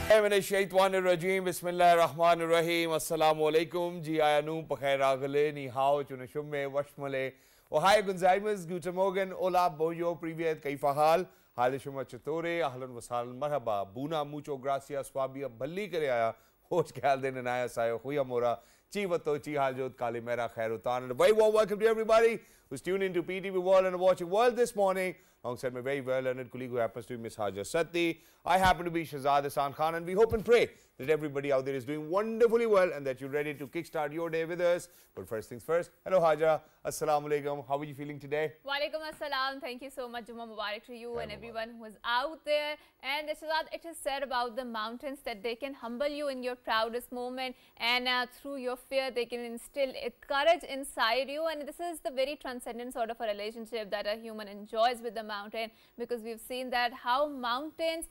Shaitanirrajim, Bismillahirrahmanirrahim, Assalamu alaikum, Ji Ayanu, Pakhair Agale, Ni Hao, Chunashumme, Washmale, Ohai Gunzaimas, Guten Morgen, Ola, Boyo, Privyet, Kaifahal, Halishuma Chatore, Ahlan Wasal, Marhaba, Buna, Mucho Gracias, Swabia, Bali Kareaya, Hoch Kalden and Aya Sayo, Huyamora, Chivato, Chihajot, Kalimera, Khairutan, and a very warm welcome to everybody who's tuned into PTV World and watching World this morning. Alongside my very well-learned colleague who happens to be Miss Haja Satti. I happen to be Shahzad Hasan Khan, and we hope and pray that everybody out there is doing wonderfully well and that you're ready to kickstart your day with us. But first things first, hello Haja, Assalamu alaikum. How are you feeling today? Walaikum assalam. Thank you so much, Juma Mubarak to you and everyone who is out there. And Shahzad, it is said about the mountains that they can humble you in your proudest moment, and through your fear they can instill courage inside you. And this is the very transcendent sort of a relationship that a human enjoys with the mountain, because we've seen that how mountains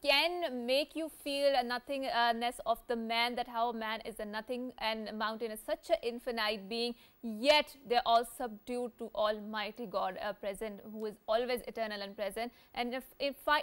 can make you feel a nothingness of the man, that how man is a nothing and mountain is such an infinite being, yet they're all subdued to Almighty God present, who is always eternal and present, and if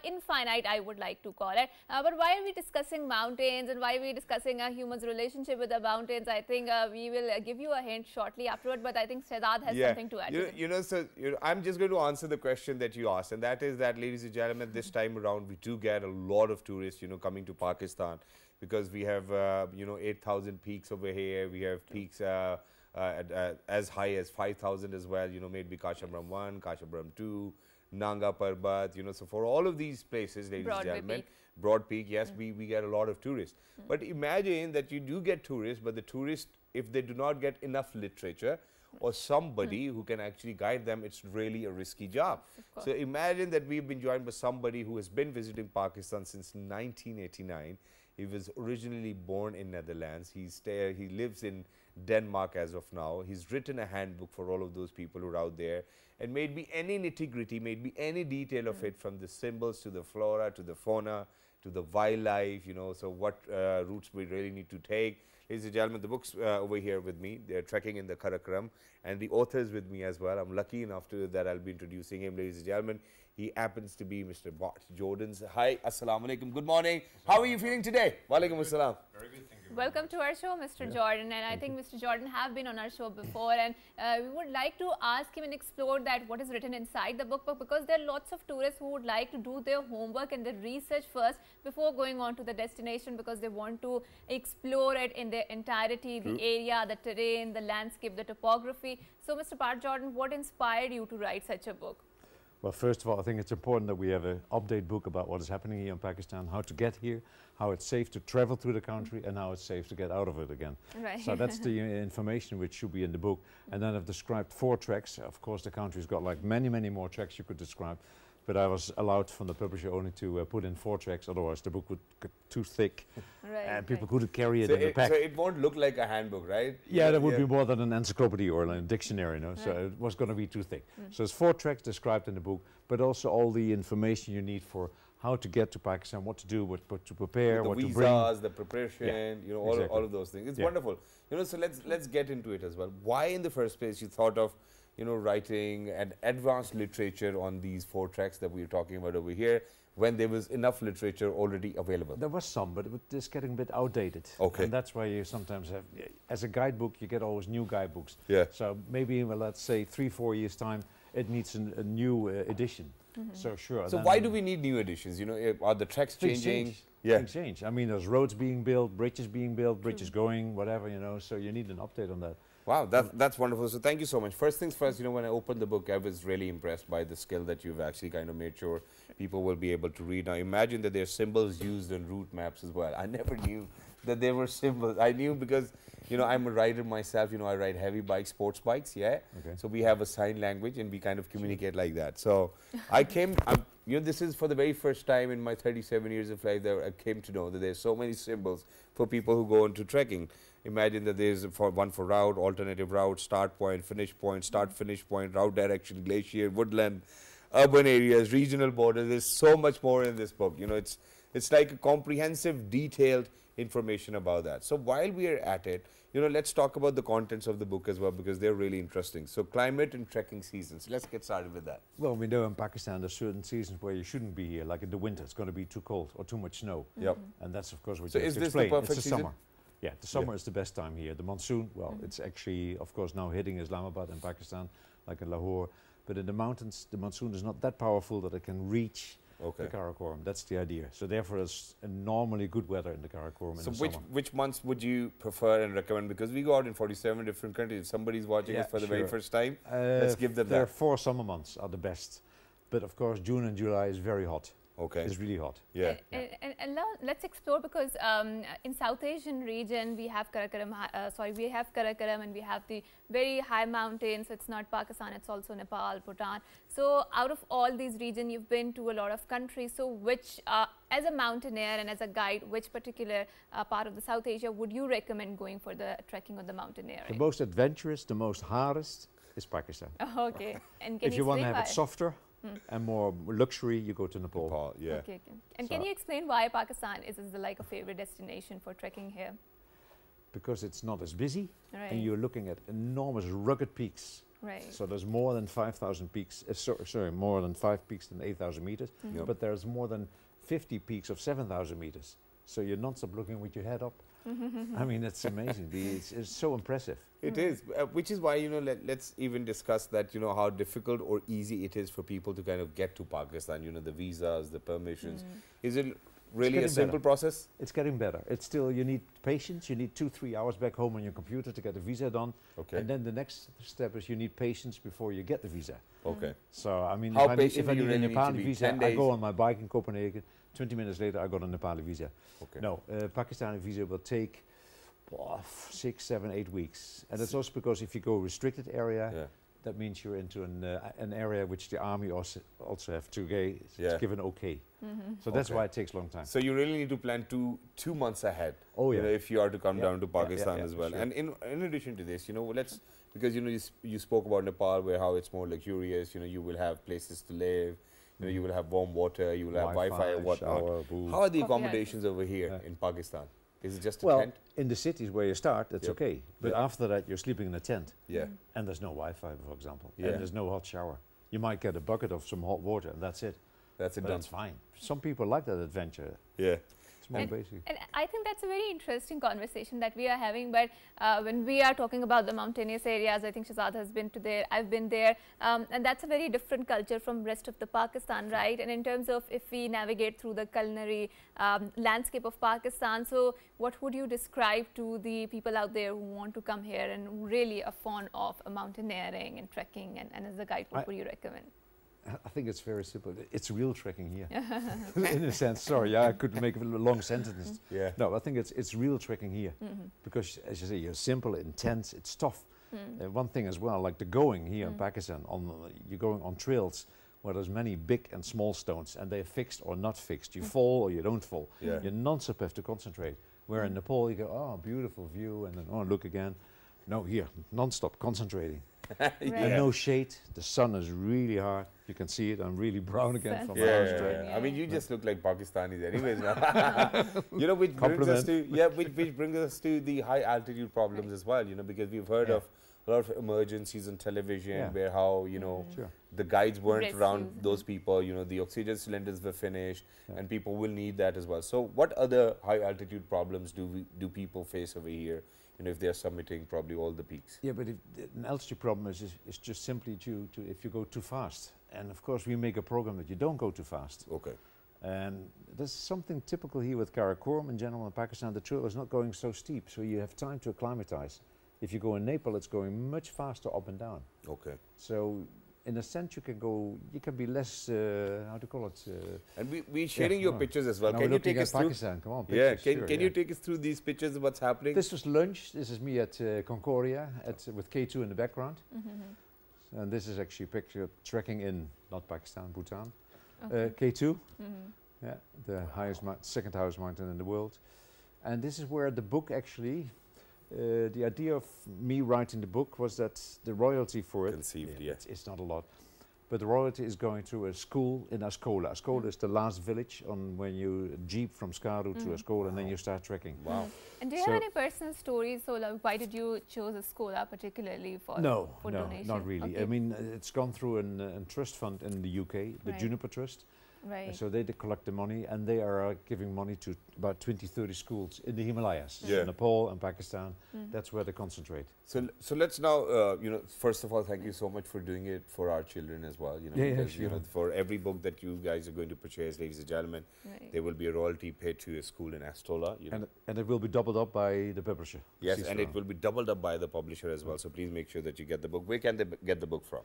infinite I would like to call it. But why are we discussing mountains and why are we discussing a human's relationship with the mountains? I think we will give you a hint shortly afterward, but I think Shahzad has something to add. I'm just going to answer the question that you asked, and that is that, ladies and gentlemen, this time around we do get a lot of tourists, coming to Pakistan, because we have, 8,000 peaks over here. We have peaks as high as 5,000 as well, maybe Kashabram 1, Kashabram 2, Nanga Parbat, so for all of these places, ladies and gentlemen, Broad Peak, yes, we get a lot of tourists. But imagine that you do get tourists, but the tourists, if they do not get enough literature or somebody who can actually guide them, it's really a risky job. So imagine that we've been joined by somebody who has been visiting Pakistan since 1989. He was originally born in Netherlands. He lives in Denmark as of now. He's written a handbook for all of those people who are out there, and maybe any nitty-gritty, maybe any detail of it, from the symbols to the flora to the fauna to the wildlife, so what routes we really need to take. Ladies and gentlemen, the book's over here with me. They're trekking in the Karakoram, and the author is with me as well. I'm lucky enough that I'll be introducing him, ladies and gentlemen. He happens to be Mr. Bart Jordan's. Hi, assalamu alaikum. Good morning. How are you feeling today? Walaikum assalam. Very good, thank you. Welcome to our show, Mr. Jordan, and I think Mr. Jordan have been on our show before, and we would like to ask him and explore that what is written inside the book, because there are lots of tourists who would like to do their homework and their research first before going on to the destination, because they want to explore it in their entirety, the area, the terrain, the landscape, the topography. So, Mr. Bart Jordan, what inspired you to write such a book? Well, first of all, I think it's important that we have an update book about what is happening here in Pakistan, how to get here, how it's safe to travel through the country, and how it's safe to get out of it again. Right. So that's the information which should be in the book. And then I've described 4 tracks. Of course, the country's got like many, many more tracks you could describe. But I was allowed from the publisher only to put in 4 tracks, otherwise the book would get too thick, and people couldn't carry it in the pack. So it won't look like a handbook, right? Yeah, that would be more than an encyclopedia or a dictionary, so it was going to be too thick. So there's 4 tracks described in the book, but also all the information you need for how to get to Pakistan, what to do, what to prepare, what to bring. The visas, the preparation, all of those things. It's wonderful. So let's get into it as well. Why in the first place you thought of writing an advanced literature on these 4 tracks that we're talking about over here, when there was enough literature already available? There was some, but it was just getting a bit outdated. Okay. And that's why you sometimes have, as a guidebook, you get always new guidebooks. Yeah. So maybe, well, let's say 3-4 years' time, it needs a new edition. So sure. So why do we need new editions? Are the tracks changing? Things change. I mean, there's roads being built, bridges being built, bridges going, whatever, so you need an update on that. Wow, that's wonderful. So thank you so much. First things first, when I opened the book, I was really impressed by the skill that you've actually kind of made sure people will be able to read. Now imagine that there are symbols used in route maps as well. I never knew that there were symbols. I knew because, I'm a rider myself, I ride heavy bikes, sports bikes, So we have a sign language and we kind of communicate like that. So I came, this is for the very first time in my 37 years of life that I came to know that there's so many symbols for people who go into trekking. Imagine that there's one for route, alternative route, start point, finish point, start, finish point, route direction, glacier, woodland, urban areas, regional borders. There's so much more in this book. It's like a comprehensive, detailed information about that. So while we are at it, let's talk about the contents of the book as well, because they're really interesting. So climate and trekking seasons. Let's get started with that. Well, we know in Pakistan there's certain seasons where you shouldn't be here, like in the winter. It's going to be too cold or too much snow. Yep. And that's, of course, what So you have is to this the explain. perfect It's the season? summer. Yeah, the summer is the best time here. The monsoon, well, it's actually, of course, now hitting Islamabad and Pakistan, like in Lahore. But in the mountains, the monsoon is not that powerful that it can reach the Karakoram. That's the idea. So therefore, there's normally good weather in the Karakoram in the summer. So which months would you prefer and recommend? Because we go out in 47 different countries. If somebody's watching us for the very first time, let's give them There are that. 4 summer months are the best. But of course, June and July is very hot. Okay. It's really hot. Yeah. And now let's explore, because in South Asian region we have Karakoram, we have Karakoram, and we have the very high mountains. So it's not Pakistan, it's also Nepal, Bhutan. So out of all these regions, you've been to a lot of countries. So which, as a mountaineer and as a guide, which particular part of the South Asia would you recommend going for the trekking or the mountaineering? The most adventurous, the most hardest is Pakistan. Okay. And can If you want to explain have why? it softer and more luxury, you go to Nepal. Nepal, yeah. Okay. And can you explain why Pakistan is like a favorite destination for trekking here? Because it's not as busy, Right. and you're looking at enormous rugged peaks. Right. So there's more than 5,000 peaks, sorry, more than 5 peaks than 8,000 meters, Yep. but there's more than 50 peaks of 7,000 meters. So you're non-stop looking with your head up. I mean, it's amazing. It's so impressive. It is, which is why, let's even discuss that, how difficult or easy it is for people to kind of get to Pakistan, the visas, the permissions. Is it really a getting simple better. process? It's getting better. It's still, you need patience. You need 2-3 hours back home on your computer to get the visa done. Okay. And then the next step is you need patience before you get the visa. Okay. So, I mean, How if patient I do you need a really need to Nepali be? visa, 10 I days? go on my bike in Copenhagen. 20 minutes later, I got a Nepali visa. Okay. No, Pakistani visa will take 6, 7, 8 weeks. And that's also because if you go restricted area, Yeah. that means you're into an area which the army also have to give an okay. So that's Okay. why it takes a long time. So you really need to plan 2 months ahead. Oh, yeah. If you are to come Yeah. down to Yeah, Pakistan yeah, as well. sure. And in addition to this, because you spoke about Nepal, where how it's more luxurious. You will have places to live. You will have warm water. You will have Wi-Fi and whatnot. shower, booth. How are the Coffee accommodations over here Yeah. in Pakistan? Is it just a Well, tent? in the cities where you start, that's Yep. okay. But Yep. after that, you're sleeping in a tent. Yeah. And there's no Wi-Fi, for example. Yeah. And there's no hot shower. You might get a bucket of some hot water, and that's it. That's it But done. that's fine. Some people like that adventure. Yeah. It's more And- basic. And I think that's a very interesting conversation that we are having. But when we are talking about the mountainous areas, I think Shahzad has been to there. I've been there, and that's a very different culture from rest of the Pakistan, right? And in terms of if we navigate through the culinary landscape of Pakistan, so what would you describe to the people out there who want to come here and really are fond of mountaineering and trekking? And as a guide, what would you recommend? I think it's very simple. It's real trekking here. In a sense, sorry, I could make a long sentence. Yeah. No, I think it's real trekking here. Because, as you say, you're simple, intense, it's tough. One thing as well, like the going here in Pakistan, you're going on trails where there's many big and small stones, and they're fixed or not fixed. You fall or you don't fall. Yeah. You non-stop have to concentrate. Where in Nepal, you go, oh, beautiful view, and then, oh, look again. No, here, non-stop concentrating. And no shade. The sun is really hard. You can see it. I'm really brown again from Yeah, miles straight. I mean, you just look like Pakistanis anyways now. Which brings us to, which brings us to the high altitude problems as well, because we've heard of a lot of emergencies on television where how, Sure. the guides weren't Rescues. around those people, the oxygen cylinders were finished and people will need that as well. So what other high altitude problems do people face over here, if they're summiting probably all the peaks? Yeah, but an altitude problem is just simply due to if you go too fast. And of course, we make a program that you don't go too fast. Okay. And there's something typical here with Karakoram in general in Pakistan. The trail is not going so steep, so you have time to acclimatize. If you go in Nepal, it's going much faster up and down. Okay. So in a sense, you can be less, how to call it? And we're sharing your pictures as well. Now Can we're you take looking us at through? Pakistan. Come on, Yeah, pictures, can you take us through these pictures of what's happening? This was lunch. This is me at Concordia with K2 in the background. And this is actually a picture of trekking in, not Pakistan, Bhutan. K2, yeah, the second highest mountain in the world. And this is where the book actually, the idea of me writing the book was that the royalty for it, Conceived, yeah. it's not a lot, but the royalty is going to a school in Ascola. Ascola is the last village on when you jeep from Skaru to Ascola, and then you start trekking. Wow. And do you have any personal stories? So like, why did you choose Ascola particularly for donation? Not really. Okay. I mean, it's gone through a trust fund in the UK, the Juniper Trust. Right. So they collect the money, and they are giving money to about 20-30 schools in the Himalayas, Yeah. Nepal and Pakistan. That's where they concentrate. So let's now, first of all, thank you so much for doing it for our children as well. Because, for every book that you guys are going to purchase, ladies and gentlemen, there will be a royalty paid to a school in Astola. And it will be doubled up by the publisher. Yes, and it will be doubled up by the publisher as well. So please make sure that you get the book. Where can they get the book from?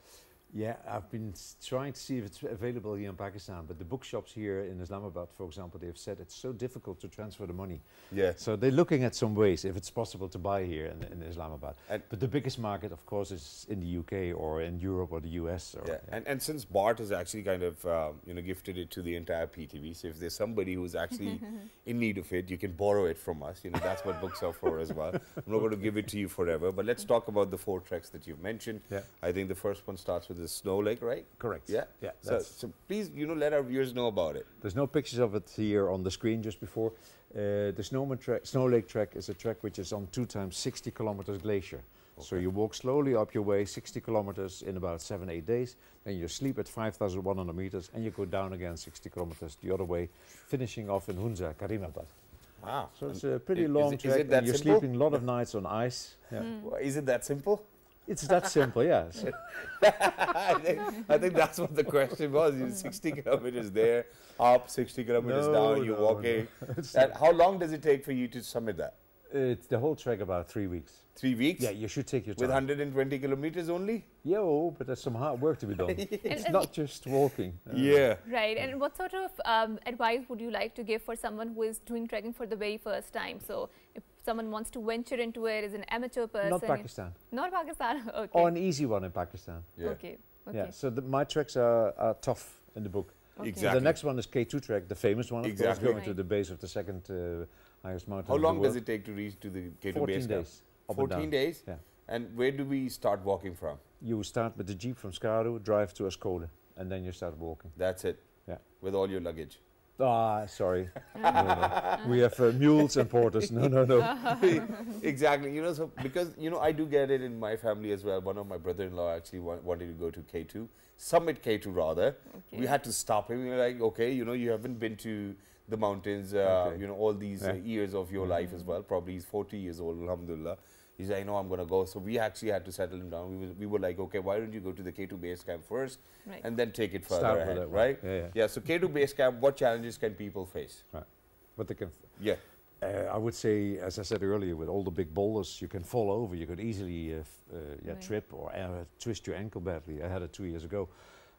Yeah, I've been trying to see if it's available here in Pakistan, but the bookshops here in Islamabad, for example, they've said it's so difficult to transfer the money. Yeah. So they're looking at some ways if it's possible to buy here in Islamabad. But the biggest market, of course, is in the UK or in Europe or the US. Or, And since Bart has actually kind of gifted it to the entire PTV, so if there's somebody who's actually in need of it, you can borrow it from us. That's what books are for as well. I'm not going to give it to you forever, but let's talk about the 4 treks that you've mentioned. Yeah. I think the first one starts with the Snow Lake, right? Correct. Yeah. Yeah. So please, let our viewers know about it. There's no pictures of it here on the screen just before. The Snow Lake trek is a trek which is on 2 times 60 kilometers glacier. Okay. So you walk slowly up your way 60 kilometers in about 7-8 days. Then you sleep at 5,100 meters and you go down again 60 kilometers the other way, finishing off in Hunza, Karimabad. Wow. So it's a pretty long trek. Is it that you're simple? sleeping a lot of nights on ice. Yeah. Is it that simple? It's that simple, yes. I think that's what the question was. 60 kilometers there, up, 60 kilometers down, you're walking. And how long does it take for you to summit that? It's the whole trek about 3 weeks. 3 weeks? Yeah, you should take your time. With 120 kilometers only? Yeah, but there's some hard work to be done. It's not just walking. Yeah. Right. And what sort of advice would you like to give for someone who is doing trekking for the very first time? So if someone wants to venture into it as an amateur person. Not Pakistan. Not Pakistan? Okay. Or an easy one in Pakistan. Yeah. Okay. Yeah, so my treks are tough in the book. Okay. Exactly. The next one is K2 trek, the famous one, of course, going to Right. the base of the second highest mountain. How in the long world. does it take to reach to the K2 14 base camp? days. Up and 14 down. days? Yeah. And where do we start walking from? You start with the jeep from Skaru, drive to Ascola, and then you start walking. That's it? Yeah. With all your luggage? Ah, sorry. no. We have mules and porters. No. Exactly. So because, I do get it in my family as well. One of my brother-in-law actually wanted to go to K2, Summit K2 rather. Okay. We had to stop him. We were like, okay, you haven't been to the mountains, all these years of your life as well. Probably he's 40 years old, alhamdulillah. He's like, no, I'm going to go. So we actually had to settle him down. We were like, okay, why don't you go to the K2 base camp first and then take it further ahead, right? Yeah, so K2 base camp, what challenges can people face? Right. But they can. Yeah. I would say, as I said earlier, with all the big boulders, you can fall over. You could easily trip or twist your ankle badly. I had it 2 years ago.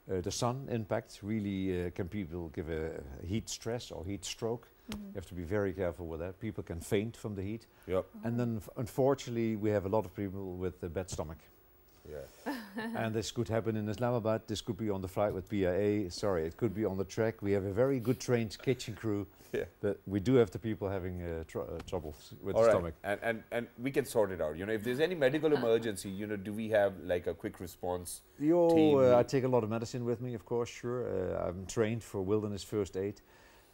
The sun impact really can people give a heat stress or heat stroke. You have to be very careful with that. People can faint from the heat. Yep. And then unfortunately we have a lot of people with a bad stomach. Yeah. And this could happen in Islamabad. This could be on the flight with PIA. Sorry, it could be on the trek. We have a very good trained kitchen crew. Yeah. But we do have the people having troubles with All the right. stomach. And we can sort it out. If there's any medical emergency, do we have like a quick response team? I take a lot of medicine with me, of course, sure. I'm trained for wilderness first aid.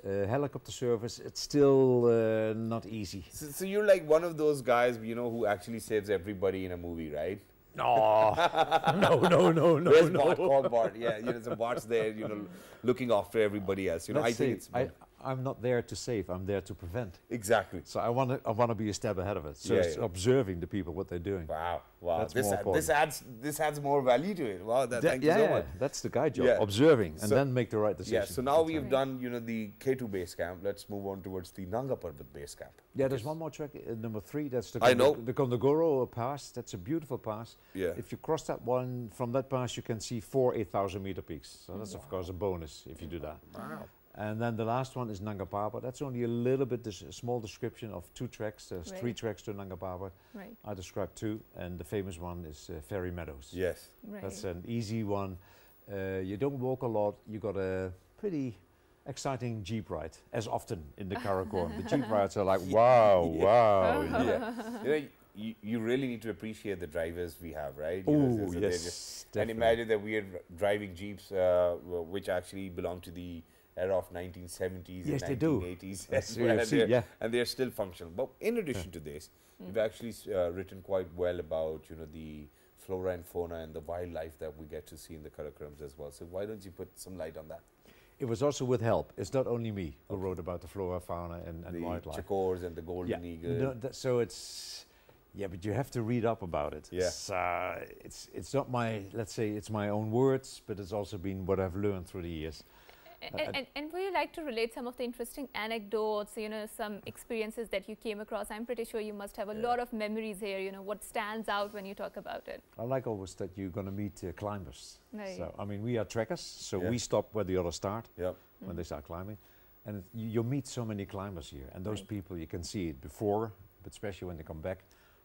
Helicopter service, it's still not easy. So you're like one of those guys, who actually saves everybody in a movie, right? No, no. Where's Bart called Bart? Yeah, so Bart's there, looking after everybody else. I think it's I'm not there to save. I'm there to prevent. Exactly. So I want to be a step ahead of it. So it's observing the people what they're doing. Wow. That's more This adds more value to it. Wow. Thank you so much. That's the guide job. Yeah. Observing and then make the right decision. Yeah. So now we've done the K2 base camp. Let's move on towards the Nanga Parbat base camp. Yeah. There's one more track, number 3. That's the the Kondogoro pass. That's a beautiful pass. Yeah. If you cross that one from that pass, you can see 4 8,000 meter peaks. So that's of course a bonus if you do that. Wow. And then the last one is Nanga Parbat. That's only a little bit, a small description of 2 treks. There's 3 treks to Nanga Parbat. Right. I described 2, and the famous one is Fairy Meadows. Yes. Right. That's an easy one. You don't walk a lot. You got a pretty exciting jeep ride, as often in the karakoram. The jeep rides are like, wow. Yeah. you really need to appreciate the drivers we have, right? Oh, so yes, and imagine that we are driving Jeeps which actually belong to the era of 1970s Yes, and they do. 1980s. That's And they're still functional. But in addition to this, we've actually written quite well about, the flora and fauna and the wildlife that we get to see in the Karakorams as well. So why don't you put some light on that? It was also with help. It's not only me who wrote about the flora, fauna, and The wildlife. chakors and the golden eagle. No, so it's, but you have to read up about it. Yeah. It's not my, let's say, it's my own words, but it's also been what I've learned through the years. And would you like to relate some of the interesting anecdotes, some experiences that you came across? I'm pretty sure you must have a lot of memories here, what stands out when you talk about it? I like always that you're going to meet climbers. Right. So, I mean, we are trekkers, so we stop where the others start when they start climbing. And you meet so many climbers here, and those people, you can see it before, but especially when they come back,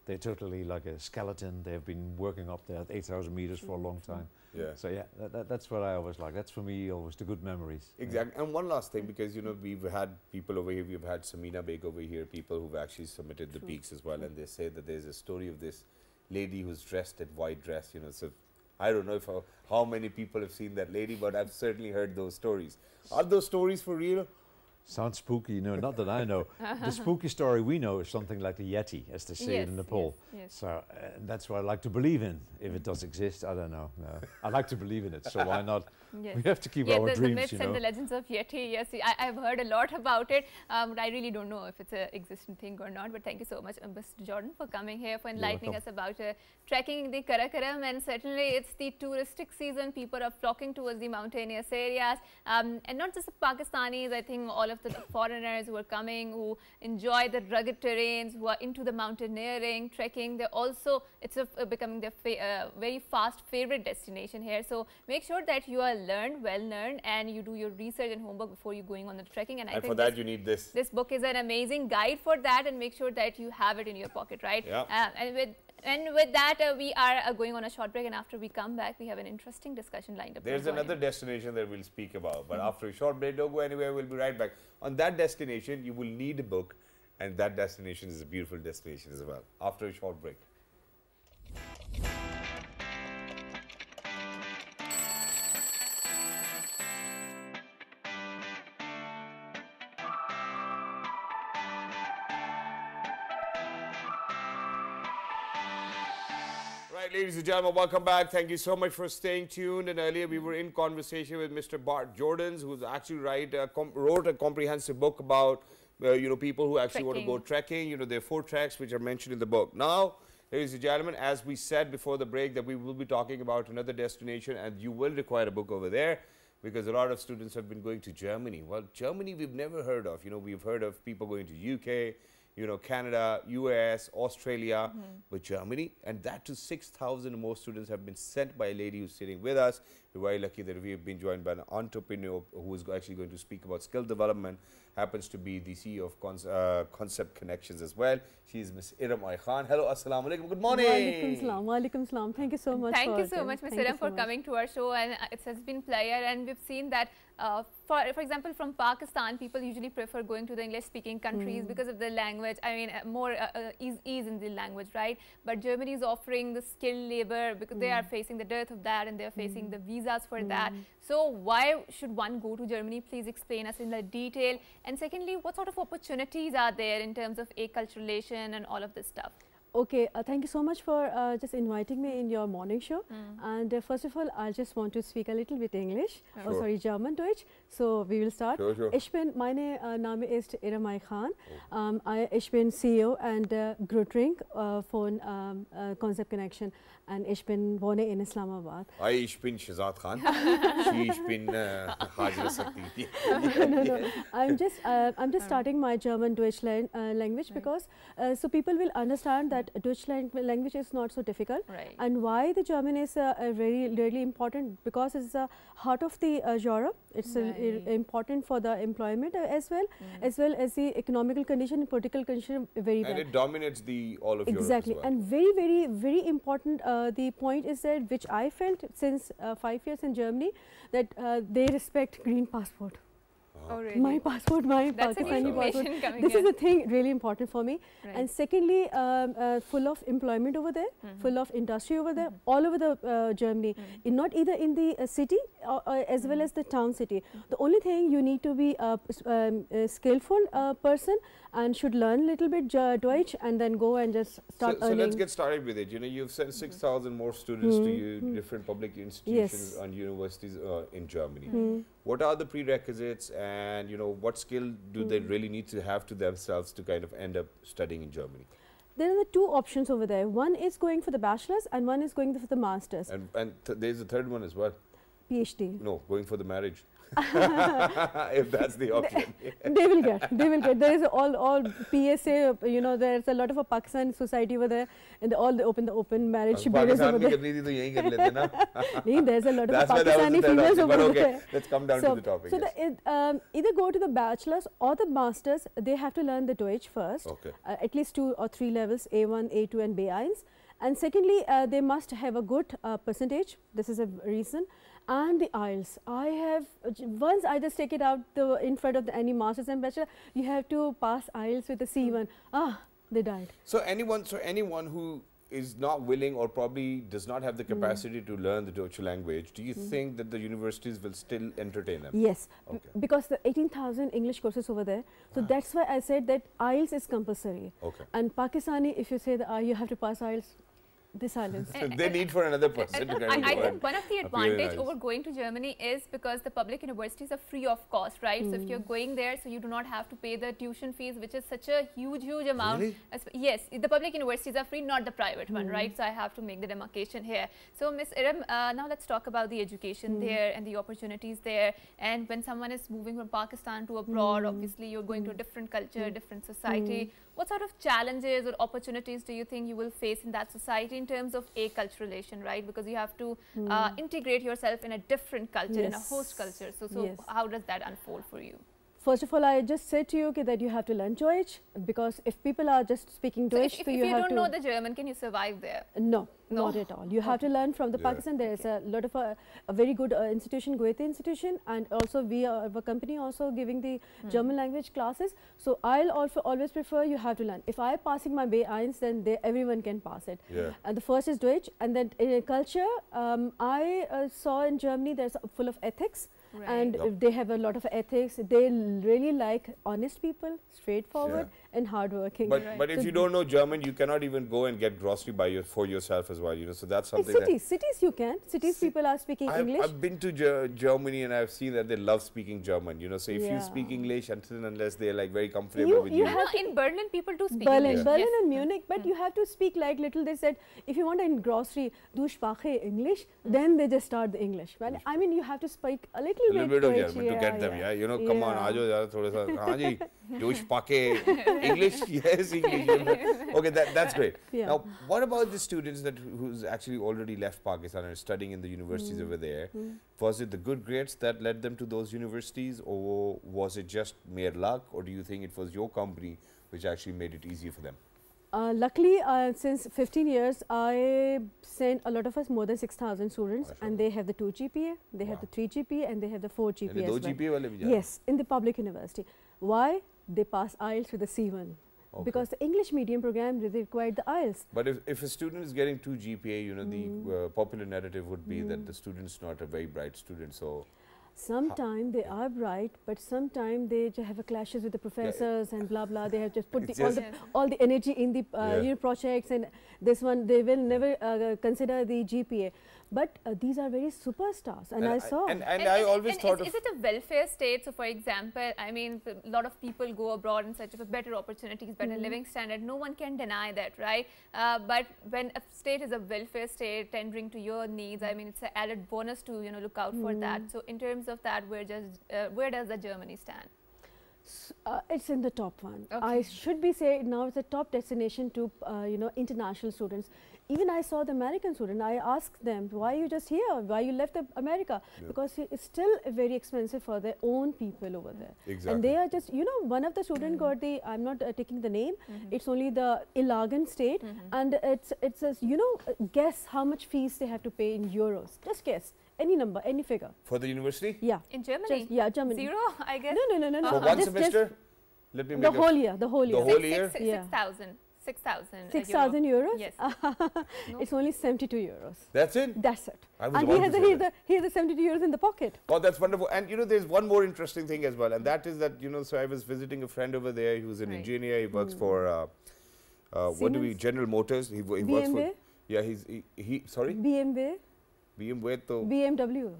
they're totally like a skeleton. They've been working up there at 8,000 meters for a long time. Yeah. So that's what I always like. That's for me always the good memories. Exactly. And one last thing, because we've had people over here. We've had Samina Beg over here, people who've actually submitted the peaks as well, and they say that there's a story of this lady who's dressed in white dress. So I don't know if how many people have seen that lady, but I've certainly heard those stories. Are those stories for real? Sounds spooky, not that I know. The spooky story we know is something like the Yeti, as they say in Nepal. Yes. So that's what I like to believe in. If it does exist, I don't know. No. I like to believe in it, so why not? Yes. We have to keep our the dreams, myths and the legends of Yeti, yes, I've heard a lot about it, but I really don't know if it's an existing thing or not. But thank you so much, Mr. Jordan, for coming here, for enlightening us about trekking in the Karakoram. And certainly it's the touristic season. People are flocking towards the mountainous areas, and not just the Pakistanis. I think all of the foreigners who are coming, who enjoy the rugged terrains, who are into the mountaineering, trekking, they're also, it's becoming their very fast favorite destination here. So make sure that you are well learned, and you do your research and homework before you going on the trekking. And I think for that you need this. This book is an amazing guide for that, and make sure that you have it in your pocket, right? Yeah. And with that, we are going on a short break, and after we come back, we have an interesting discussion lined up. There's another destination that we'll speak about, but after a short break, don't go anywhere, we'll be right back. On that destination, you will need a book, and that destination is a beautiful destination as well. After a short break. Right, ladies and gentlemen, welcome back. Thank you so much for staying tuned. And earlier we were in conversation with Mr. Bart Jordans, who's actually wrote a comprehensive book about people who actually want to go trekking. There are 4 treks which are mentioned in the book. Now, ladies and gentlemen, as we said before the break, that we will be talking about another destination, and you will require a book over there, because a lot of students have been going to Germany. Well, Germany we've never heard of. We've heard of people going to UK, Canada, US, Australia, but Germany, and that to 6,000 more students have been sent by a lady who's sitting with us. We're very lucky that we have been joined by an entrepreneur who is actually going to speak about skill development, happens to be the CEO of Concept Connections as well. She is Ms. Iram Khan. Hello, assalamu alaikum. Good morning. Walaikum salam. Thank you so much. Thank you so much, Ms. Iram, for coming to our show, and it has been pleasure. And we've seen that, for example, from Pakistan, people usually prefer going to the English-speaking countries because of the language. I mean, more ease in the language, right? But Germany is offering the skilled labor because they are facing the dearth of that, and they are facing the visas for that. So why should one go to Germany? Please explain us in the detail. And secondly, what sort of opportunities are there in terms of acculturation and all of this stuff? Okay, thank you so much for just inviting me in your morning show. And first of all, I just want to speak a little bit English, German, Deutsch. So we will start. Sure. Meine Name ist Iram Khan. Ich bin CEO and Gründung von Concept Connection, and ich wohne in Islamabad. Ich bin Shazad Khan. Ich bin Hajra Sakti. No. I'm just starting my German Deutsch language because so people will understand that Deutsch language is not so difficult, and why the German is really important, because it's the heart of the Europe. It's important for the employment as well as the economical condition and political condition very bad. And it dominates all of Europe exactly as well. And very important the point is that which I felt since 5 years in Germany, that they respect green passport. Oh, really? My passport, my That's Pakistani passport. Coming this is the thing really important for me. Right. And secondly, full of employment over there, full of industry over there, all over the Germany. Not either in the city or, as well as the town city. The only thing you need to be a skillful person and should learn a little bit Deutsch and then go and just start so earning. let's get started with it. You know, you've sent 6,000 more students to you, different public institutions and universities in Germany. What are the prerequisites, and you know, what skill do they really need to have to themselves to kind of end up studying in Germany? There are the two options over there. One is going for the bachelor's and one is going for the master's. And there's a third one as well. PhD. No, going for the marriage. If that's the option. They will get. There is all PSA. You know, there's a lot of a Pakistan society over there, and all the open marriage bureaus over there. There's a lot of Pakistani females over there. Let's come down to the topic. So either go to the bachelor's or the master's. They have to learn the Deutsch first. Okay. At least 2 or 3 levels, A1, A2, and B1. And secondly, they must have a good percentage. This is a reason. And the IELTS. Once I just take it out in front of any master's and bachelor, you have to pass IELTS with a C1. They died. So anyone who is not willing or probably does not have the capacity to learn the Deutsch language, do you think that the universities will still entertain them? Yes, because the 18,000 English courses over there. So that's why I said that IELTS is compulsory. Okay. And Pakistani, if you say that you have to pass IELTS, the silence. They need for another person to kind of I think one of the advantage over going to Germany is because the public universities are free of cost, right? So if you're going there, so you do not have to pay the tuition fees, which is such a huge amount. Really? Yes, the public universities are free, not the private one, right? So I have to make the demarcation here. So Ms. Iram, now let's talk about the education there and the opportunities there. And when someone is moving from Pakistan to abroad, obviously you're going to a different culture, different society. What sort of challenges or opportunities do you think you will face in that society in terms of acculturation, right? Because you have to integrate yourself in a different culture, in a host culture. So how does that unfold for you? First of all, I just said to you that you have to learn Deutsch, because if people are just speaking Deutsch, if you don't know the German, can you survive there? No, not at all. You have to learn from the Pakistan. There is a lot of a very good institution, Goethe Institution, and also we are a company also giving the German language classes. So I'll also always prefer you have to learn. If I passing my B1, then everyone can pass it. And the first is Deutsch, and then in culture, I saw in Germany there's full of ethics. Right. And they have a lot of ethics. They really like honest people, straightforward and hardworking. But if you don't know German, you cannot even go and get grocery for yourself as well. You know, so that's something. In cities you can. Cities people are speaking English. I've been to Germany and I've seen that they love speaking German. You know, so if you speak English until and unless they're like very comfortable with you. In Berlin, people do speak English. Berlin and Munich, but you have to speak like little. They said if you want a grocery, du Sprache English, then they just start the English. Well, I mean, you have to speak a little bit of German to get them. You know, come on, aajo jara thoda sa. Haan ji, du Sprache English, yes, English. Okay, that's great. Now, what about the students who's actually already left Pakistan and are studying in the universities over there? Was it the good grades that led them to those universities, or was it just mere luck, or do you think it was your company which actually made it easier for them? Luckily, since 15 years, I sent a lot of us, more than 6,000 students, and they have the 2 GPA, they have the 3 GPA, and they have the 4 GPA as well. GPA yes, in the public university. Why? They pass IELTS with a C1. Because the English medium program required the IELTS. But if a student is getting 2 GPA, you know, the popular narrative would be that the student's not a very bright student, so... Sometimes they are bright, but sometimes they just have a clashes with the professors and blah blah. They have just put all the energy in the projects, and this one they will never consider the GPA. But these are very superstars, and I saw. And I always thought is it a welfare state? So, for example, I mean, a lot of people go abroad in search of better opportunities, better living standard. No one can deny that, right? But when a state is a welfare state tendering to your needs, I mean, it's an added bonus to look out for that. So, in terms of that, where does the Germany stand? It's in the top one. I should be saying now it's a top destination to international students. Even I saw the American student. I asked them, why are you just here? Why you left America? Because it's still very expensive for their own people over there. Exactly. And they are just, one of the students got the, I'm not taking the name, it's only the Ilagan state, and it says, guess how much fees they have to pay in euros. Just guess. any number, any figure. For the university? Yeah. In Germany? Just, yeah, Germany. 0, I guess? No. For one semester? Let me make the whole year. The whole year? 6,000. 6,000 euros? Yes. No. It's only 72 euros. That's it? That's it. I was And he has the 72 euros in the pocket. Oh, that's wonderful. And you know, there's one more interesting thing as well, and that is that, you know, so I was visiting a friend over there who's an engineer. He works for, General Motors. He works for, yeah, sorry? BMW. BMW.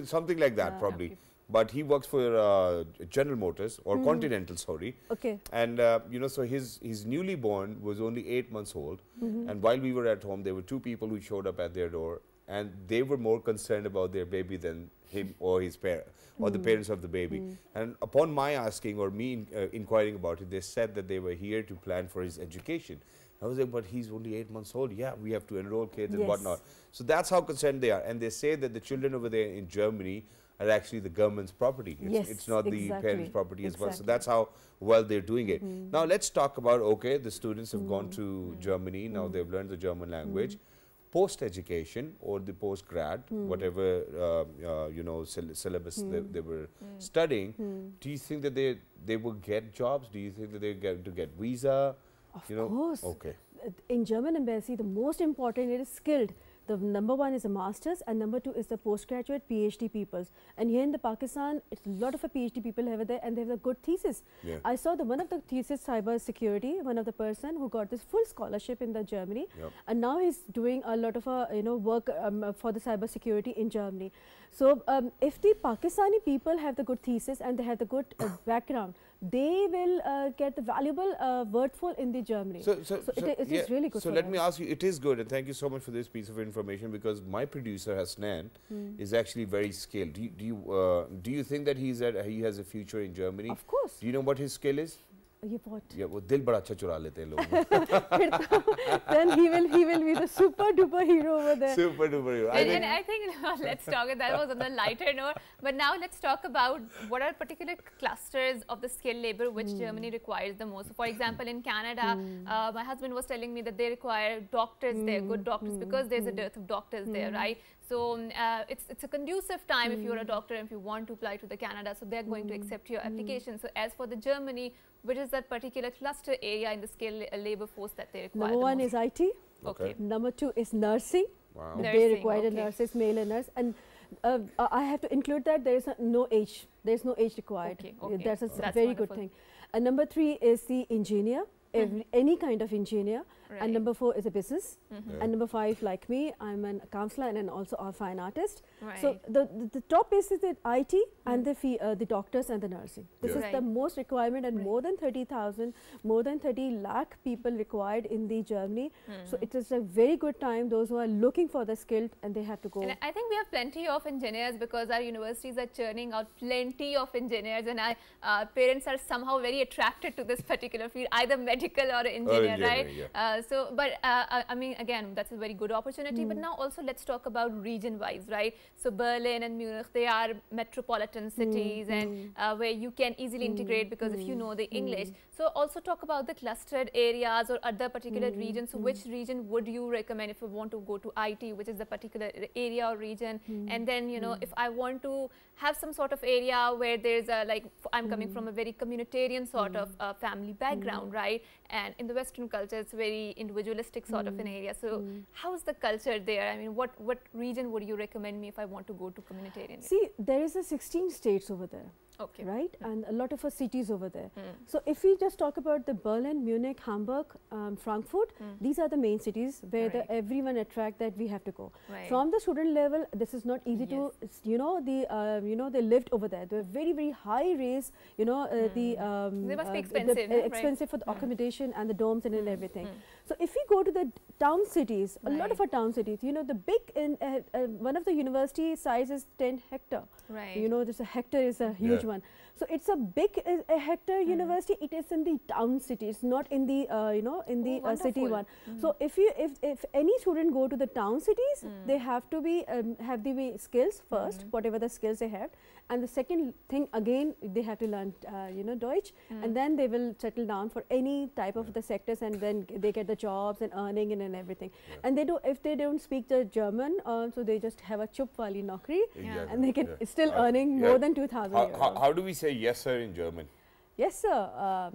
Something like that, probably. Okay. But he works for General Motors or Continental, sorry. Okay. And you know, so his newly born was only 8 months old, and while we were at home, there were 2 people who showed up at their door, and they were more concerned about their baby than him or his parent or the parents of the baby. And upon my asking or me inquiring about it, they said that they were here to plan for his education. I was like, but he's only 8 months old. Yeah, we have to enroll kids and whatnot. So that's how concerned they are. And they say that the children over there in Germany are actually the government's property. It's not the parents' property as well. So that's how well they're doing it. Now let's talk about, okay, the students have gone to Germany. Now they've learned the German language. Post-education or the post-grad, whatever you know, syllabus they were studying, do you think that they will get jobs? Do you think that they get visa? Of course. Okay. In German embassy, the most important is skilled. The number 1 is a master's and number 2 is the postgraduate PhD peoples. And here in the Pakistan, it's a lot of PhD people over there and they have a good thesis. Yeah. I saw one of the thesis cyber security, one of the person who got this full scholarship in the Germany, and now he's doing a lot of work for the cyber security in Germany. So if the Pakistani people have the good thesis and they have the good background, they will get the valuable worthful in the Germany. So it is really good. So let me ask you, it is good, and thank you so much for this piece of information, because my producer Hasnan is actually very skilled. Do you think that he has a future in Germany? Of course. Do you know what his skill is? Yeah, वो दिल बड़ा अच्छा चुरा लेते हैं लोग. Then he will be the super duper hero over there. Super duper hero. And I think let's talk. That was on the lighter note. But now let's talk about what are particular clusters of the skilled labor which Germany requires the most. For example, in Canada, my husband was telling me that they require doctors there, good doctors, because there's a dearth of doctors there, right? So it's a conducive time if you're a doctor and if you want to apply to the Canada, so they're going to accept your application. So as for the Germany, which is that particular cluster area in the skilled labor force that they require? Number 1 is IT. Okay. Number 2 is nursing. Wow. They require nurses, male and nurse. And I have to include that there is no age. There is no age required. Okay. That's a very good thing. And number 3 is the engineer. Any kind of engineer, and number 4 is a business, and number 5, like me, I'm a counselor and also a fine artist. So the top is the IT and the doctors and the nursing. This is the most requirement, and more than 30,000, more than 30 lakh people required in the Germany. So it is a very good time. Those who are looking for the skilled, and they have to go. And I think we have plenty of engineers because our universities are churning out plenty of engineers, and our parents are somehow very attracted to this particular field, either medical or engineer, right? I mean, again, that's a very good opportunity. But now also let's talk about region-wise, right? So Berlin and Munich, they are metropolitan cities, and where you can easily integrate because if you know the English. So also talk about the clustered areas or other particular regions. So which region would you recommend if you want to go to IT, which is the particular area or region? And then, you know, if I want to have some sort of area where there's a, like, I'm coming from a very communitarian sort of family background, right? And in the Western culture, it's very individualistic sort of an area. So how's the culture there? I mean, what region would you recommend me if I want to go to communitarian? See, there is a 16 states over there. Okay. Right? And a lot of cities over there. So if we just talk about the Berlin, Munich, Hamburg, Frankfurt, these are the main cities where everyone attract that we have to go. From the student level, this is not easy to, you know, they lived over there. They're very, very high raise, you know, they must be expensive, expensive for the accommodation and the dorms and everything. So if we go to the town cities, a lot of our town cities, you know, the big, one of the university size is 10 hectare. You know, this a hectare is a huge one. So it's a big hectare university. It is in the town cities, not in the you know, in the city one. So if any student go to the town cities, they have to be have the skills first, whatever the skills they have, and the second thing again they have to learn you know, Deutsch, and then they will settle down for any type of the sectors, and then they get the jobs and earning and everything. And they do, if they don't speak the German, so they just have a chup wali naukri, and they can still earning more than 2,000 euros. How do we say yes sir in German? Yes sir.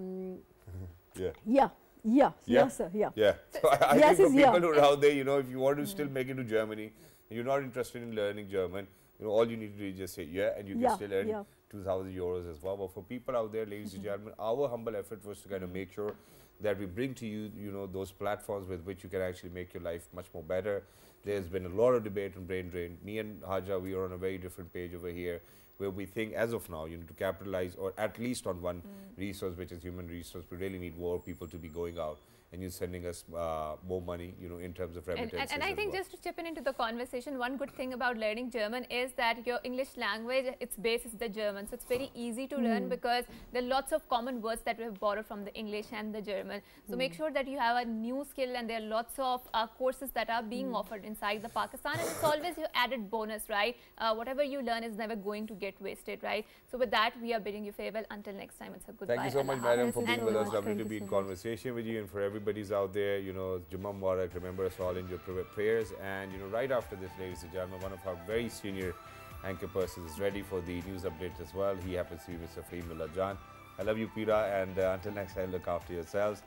Yeah. Yes sir. Yeah. So I Yes think for is people who are out there, you know, if you want to still make it to Germany, and you're not interested in learning German, you know, all you need to do is just say yeah, and you can still earn 2,000 euros as well. But for people out there, ladies and gentlemen, our humble effort was to kind of make sure that we bring to you, you know, those platforms with which you can actually make your life much more better. There's been a lot of debate on brain drain. Me and Haja, we are on a very different page over here, where we think as of now, you know, to capitalize or at least on one resource, which is human resource, we really need more people to be going out and you sending us more money, you know, in terms of remittances. And I think just to chip in into the conversation, one good thing about learning German is that your English language, its base is the German. So it's very easy to learn because there are lots of common words that we have borrowed from the English and the German. So make sure that you have a new skill, and there are lots of courses that are being offered inside the Pakistan, and it's always your added bonus, right? Whatever you learn is never going to get wasted, right? So with that, we are bidding you farewell. Until next time, it's a goodbye. Thank you so much, madam, for being with us. Lovely to be in conversation with you, and for everybody's out there, you know, Jummah Mubarak, remember us all in your prayers. And you know, right after this, ladies and gentlemen, one of our very senior anchor persons is ready for the news updates as well. He happens to be Mr. Fahim Ullah Jan. I love you, Pira, and until next time, look after yourselves.